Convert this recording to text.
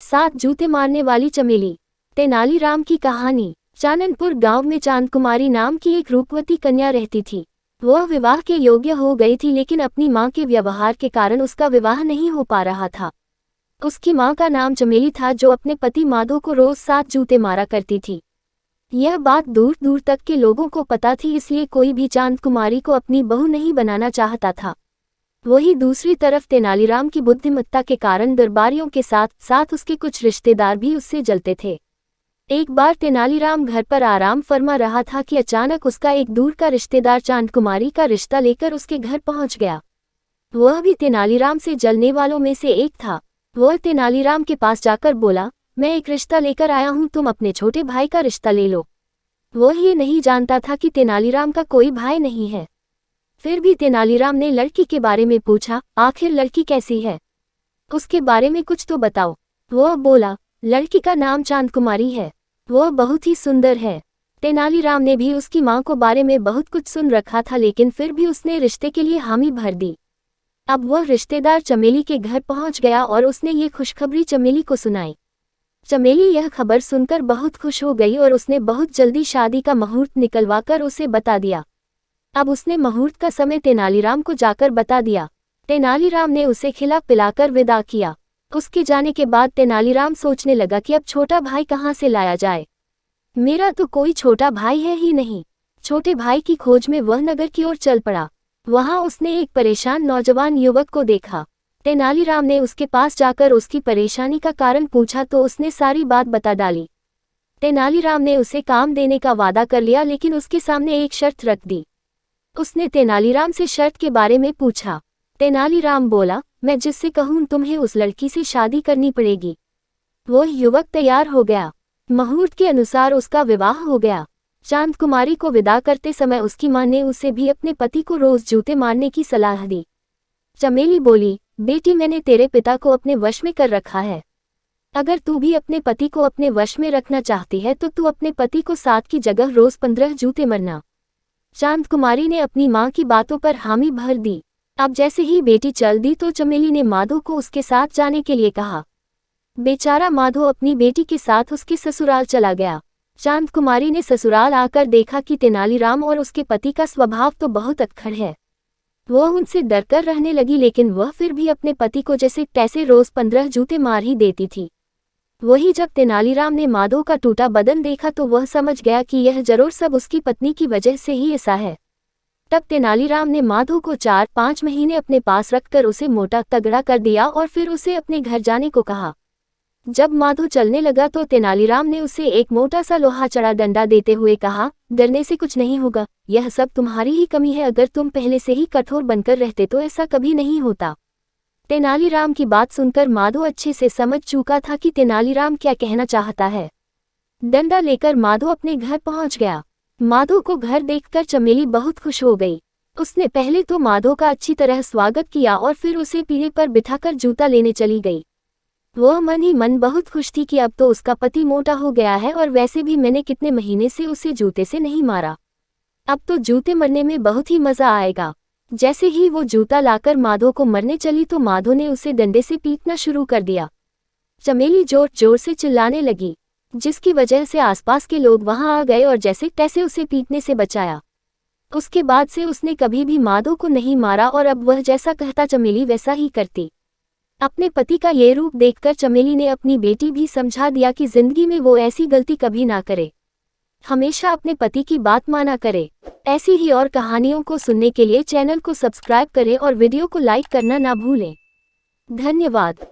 7 जूते मारने वाली चमेली। तेनालीराम की कहानी। चाननपुर गांव में चांदकुमारी नाम की एक रूपवती कन्या रहती थी। वह विवाह के योग्य हो गई थी, लेकिन अपनी मां के व्यवहार के कारण उसका विवाह नहीं हो पा रहा था। उसकी मां का नाम चमेली था, जो अपने पति माधो को रोज 7 जूते मारा करती थी। यह बात दूर दूर तक के लोगों को पता थी, इसलिए कोई भी चांदकुमारी को अपनी बहू नहीं बनाना चाहता था। वहीं दूसरी तरफ तेनालीराम की बुद्धिमत्ता के कारण दरबारियों के साथ साथ उसके कुछ रिश्तेदार भी उससे जलते थे। एक बार तेनालीराम घर पर आराम फरमा रहा था कि अचानक उसका एक दूर का रिश्तेदार चांदकुमारी का रिश्ता लेकर उसके घर पहुंच गया। वह भी तेनालीराम से जलने वालों में से एक था। वह तेनालीराम के पास जाकर बोला, मैं एक रिश्ता लेकर आया हूं, तुम अपने छोटे भाई का रिश्ता ले लो। वह ये नहीं जानता था कि तेनालीराम का कोई भाई नहीं है। फिर भी तेनालीराम ने लड़की के बारे में पूछा, आखिर लड़की कैसी है, उसके बारे में कुछ तो बताओ। वह बोला, लड़की का नाम चांदकुमारी है, वह बहुत ही सुंदर है। तेनालीराम ने भी उसकी मां को बारे में बहुत कुछ सुन रखा था, लेकिन फिर भी उसने रिश्ते के लिए हामी भर दी। अब वह रिश्तेदार चमेली के घर पहुंच गया और उसने ये खुशखबरी चमेली को सुनाई। चमेली यह खबर सुनकर बहुत खुश हो गई और उसने बहुत जल्दी शादी का मुहूर्त निकलवाकर उसे बता दिया। अब उसने मुहूर्त का समय तेनालीराम को जाकर बता दिया। तेनालीराम ने उसे खिला पिलाकर विदा किया। उसके जाने के बाद तेनालीराम सोचने लगा कि अब छोटा भाई कहाँ से लाया जाए। मेरा तो कोई छोटा भाई है ही नहीं। छोटे भाई की खोज में वह नगर की ओर चल पड़ा। वहां उसने एक परेशान नौजवान युवक को देखा। तेनालीराम ने उसके पास जाकर उसकी परेशानी का कारण पूछा तो उसने सारी बात बता डाली। तेनालीराम ने उसे काम देने का वादा कर लिया, लेकिन उसके सामने एक शर्त रख दी। उसने तेनालीराम से शर्त के बारे में पूछा। तेनालीराम बोला, मैं जिससे कहूं तुम्हें उस लड़की से शादी करनी पड़ेगी। वह युवक तैयार हो गया। मुहूर्त के अनुसार उसका विवाह हो गया। चांदकुमारी को विदा करते समय उसकी मां ने उसे भी अपने पति को रोज जूते मारने की सलाह दी। चमेली बोली, बेटी, मैंने तेरे पिता को अपने वश में कर रखा है। अगर तू भी अपने पति को अपने वश में रखना चाहती है तो तू अपने पति को 7 की जगह रोज 15 जूते मरना। चांदकुमारी ने अपनी मां की बातों पर हामी भर दी। अब जैसे ही बेटी चल दी तो चमेली ने माधो को उसके साथ जाने के लिए कहा। बेचारा माधो अपनी बेटी के साथ उसके ससुराल चला गया। चांदकुमारी ने ससुराल आकर देखा कि तेनालीराम और उसके पति का स्वभाव तो बहुत अक्खड़ है। वह उनसे डरकर रहने लगी, लेकिन वह फिर भी अपने पति को जैसे तैसे रोज 15 जूते मार ही देती थी। वही जब तेनालीराम ने माधो का टूटा बदन देखा तो वह समझ गया कि यह जरूर सब उसकी पत्नी की वजह से ही ऐसा है। तब तेनालीराम ने माधो को 4-5 महीने अपने पास रखकर उसे मोटा तगड़ा कर दिया और फिर उसे अपने घर जाने को कहा। जब माधो चलने लगा तो तेनालीराम ने उसे एक मोटा सा लोहा चढ़ा डंडा देते हुए कहा, डरने से कुछ नहीं होगा, यह सब तुम्हारी ही कमी है। अगर तुम पहले से ही कठोर बनकर रहते तो ऐसा कभी नहीं होता। तेनालीराम की बात सुनकर माधो अच्छे से समझ चुका था कि तेनालीराम क्या कहना चाहता है। डंडा लेकर माधो अपने घर पहुंच गया। माधो को घर देखकर चमेली बहुत खुश हो गई। उसने पहले तो माधो का अच्छी तरह स्वागत किया और फिर उसे पीढ़े पर बिठाकर जूता लेने चली गई। वह मन ही मन बहुत खुश थी कि अब तो उसका पति मोटा हो गया है और वैसे भी मैंने कितने महीने से उसे जूते से नहीं मारा। अब तो जूते मरने में बहुत ही मजा आएगा। जैसे ही वो जूता लाकर माधो को मरने चली तो माधो ने उसे डंडे से पीटना शुरू कर दिया। चमेली जोर जोर से चिल्लाने लगी, जिसकी वजह से आसपास के लोग वहां आ गए और जैसे तैसे उसे पीटने से बचाया। उसके बाद से उसने कभी भी माधो को नहीं मारा और अब वह जैसा कहता चमेली वैसा ही करती। अपने पति का ये रूप देखकर चमेली ने अपनी बेटी भी समझा दिया कि जिंदगी में वो ऐसी गलती कभी ना करे, हमेशा अपने पति की बात माना करे। ऐसी ही और कहानियों को सुनने के लिए चैनल को सब्सक्राइब करें और वीडियो को लाइक करना ना भूलें। धन्यवाद।